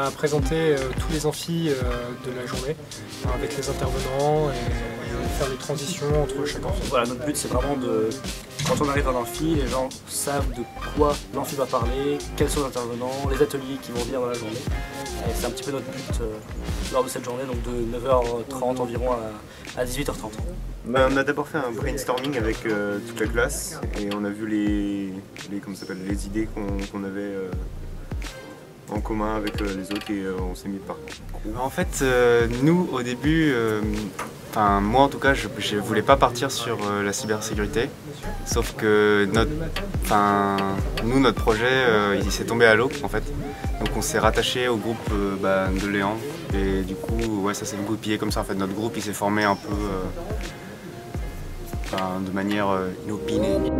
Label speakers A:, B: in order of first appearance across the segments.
A: a présenté tous les amphis de la journée avec les intervenants et faire les transitions entre chaque amphi.
B: Voilà, notre but c'est vraiment de, quand on arrive dans l'amphi, les gens savent de quoi l'amphi va parler, quels sont les intervenants, les ateliers qui vont venir dans la journée. Et c'est un petit peu notre but lors de cette journée, donc de 9h30 environ à 18h30.
C: On a d'abord fait un brainstorming avec toute la classe et on a vu les idées qu'on avait en commun avec les autres et on s'est mis par groupe.
D: En fait, nous au début, moi en tout cas, je voulais pas partir sur la cybersécurité, sauf que notre projet il s'est tombé à l'eau en fait. Donc on s'est rattaché au groupe de Léandre et du coup ouais, ça s'est goupillé comme ça en fait. Notre groupe il s'est formé un peu de manière inopinée.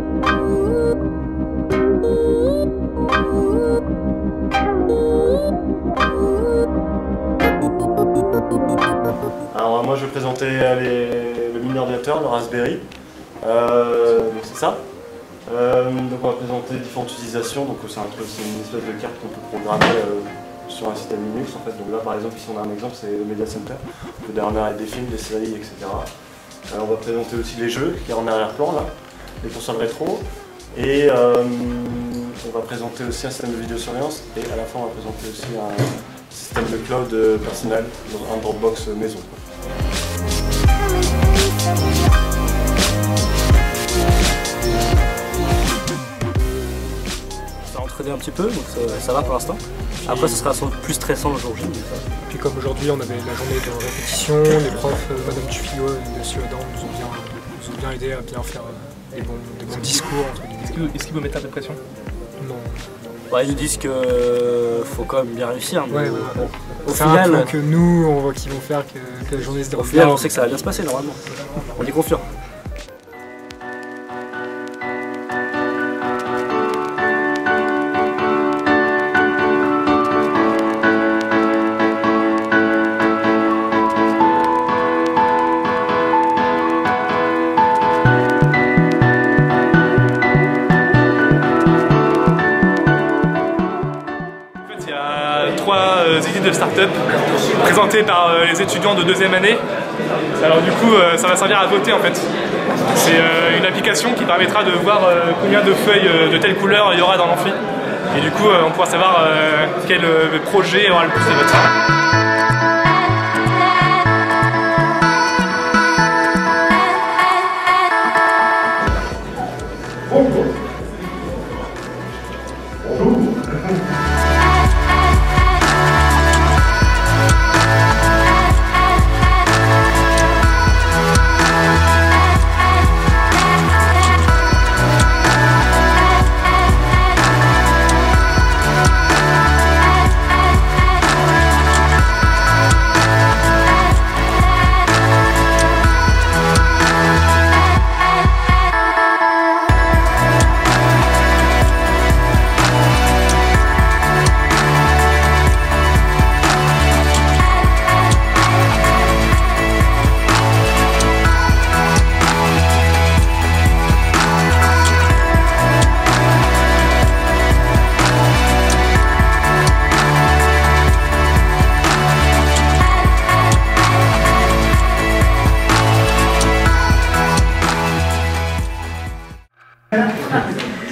E: Alors moi je vais présenter le mini ordinateur, le Raspberry. Donc c'est ça. Donc on va présenter différentes utilisations. Donc c'est une espèce de carte qu'on peut programmer sur un système Linux en fait. Donc là par exemple ici on a un exemple, c'est le Media Center. On peut démarrer des films, des séries, etc. On va présenter aussi les jeux qui sont en arrière-plan là, les consoles rétro. Et on va présenter aussi un système de vidéosurveillance et à la fin on va présenter aussi un système de cloud personnel, un Dropbox maison.
B: Ça a entraîné un petit peu, donc ça va pour l'instant. Après ce sera sans doute plus stressant le jour J.
A: Puis comme aujourd'hui on avait la journée de répétition, les profs, Madame Dufilo et Monsieur Adam nous ont bien aidé à bien faire des bons discours entre guillemets.
F: Est-ce qu'il vous mettre un peu de pression?
A: Non.
B: Ils nous disent qu'il faut quand même bien réussir.
A: Ouais,
B: bon, au
A: c'est
B: final,
A: un plan que nous on voit qu'ils vont faire, que la journée se déroule
B: au final
A: bien.
B: on sait que ça va bien se passer normalement. On est confiant.
F: Trois idées de start-up présentées par les étudiants de deuxième année. Alors du coup, ça va servir à voter en fait. C'est une application qui permettra de voir combien de feuilles de telle couleur il y aura dans l'amphi. Et du coup, on pourra savoir quel projet aura le plus de votes.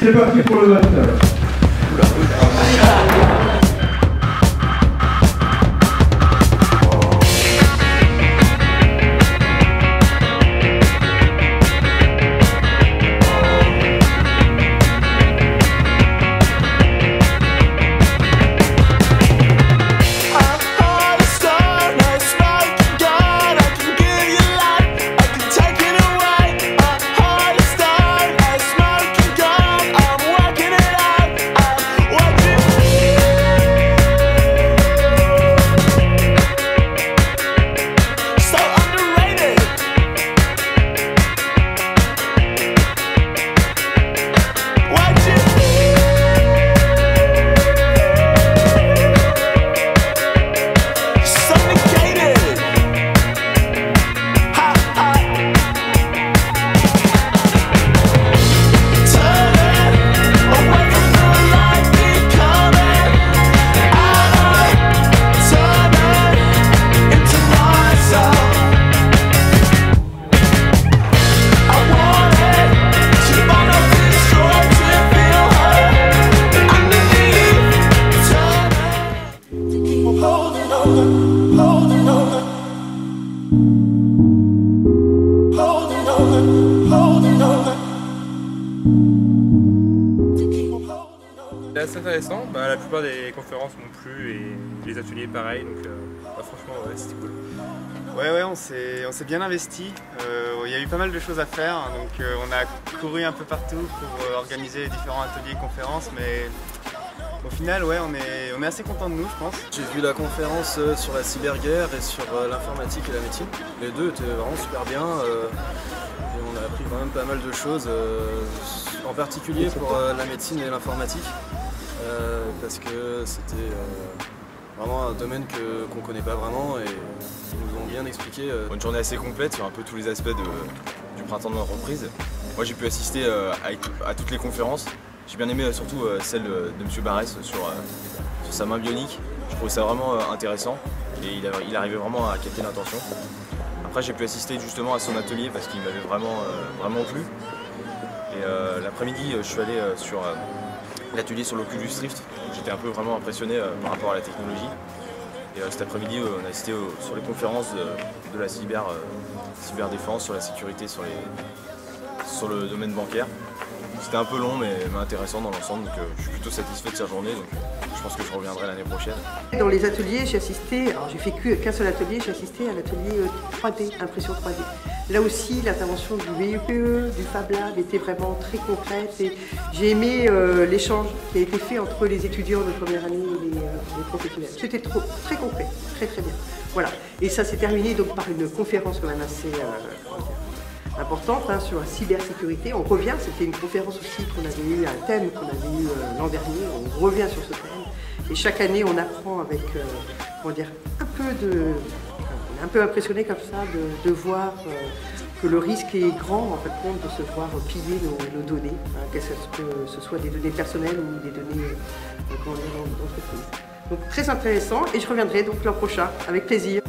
G: C'est parti pour le 29.
H: assez intéressant. La plupart des conférences m'ont plu et les ateliers pareil, donc franchement ouais, c'était cool.
D: Ouais, on s'est bien investi. Il y a eu pas mal de choses à faire, donc on a couru un peu partout pour organiser les différents ateliers et conférences, mais au final, ouais, on est assez content de nous, je pense.
I: J'ai vu la conférence sur la cyberguerre et sur l'informatique et la médecine. Les deux étaient vraiment super bien. Et on a appris quand même pas mal de choses, en particulier pour la médecine et l'informatique, parce que c'était vraiment un domaine qu'on ne connaît pas vraiment et ils nous ont bien expliqué.
J: Une journée assez complète sur un peu tous les aspects du printemps de l'entreprise. Moi j'ai pu assister à toutes les conférences. J'ai bien aimé surtout celle de M. Barès sur sa main bionique. Je trouvais ça vraiment intéressant et il arrivait vraiment à capter l'attention. Après j'ai pu assister justement à son atelier parce qu'il m'avait vraiment plu. Et l'après-midi je suis allé sur l'atelier sur l'Oculus Rift. J'étais un peu vraiment impressionné par rapport à la technologie. Et cet après-midi on a assisté sur les conférences de la cyberdéfense, sur la sécurité, sur le domaine bancaire. C'était un peu long mais intéressant dans l'ensemble, donc je suis plutôt satisfait de cette journée, donc je pense que je reviendrai l'année prochaine.
K: Dans les ateliers, j'ai assisté, alors j'ai fait qu'un seul atelier, j'ai assisté à l'atelier 3D, impression 3D. Là aussi, l'intervention du VUPE, du Fab Lab était vraiment très concrète et j'ai aimé l'échange qui a été fait entre les étudiants de première année et les professionnels. C'était très concret, très bien. Voilà, et ça s'est terminé donc par une conférence quand même assez importante sur la cybersécurité. On revient, c'était une conférence aussi qu'on avait eu, un thème qu'on avait eu l'an dernier, on revient sur ce thème. Et chaque année, on apprend avec, comment dire, on est un peu impressionné comme ça de voir que le risque est grand, en fait, de se voir piller nos données, que ce soit des données personnelles ou des données d'entreprise. Donc très intéressant et je reviendrai donc l'an prochain avec plaisir.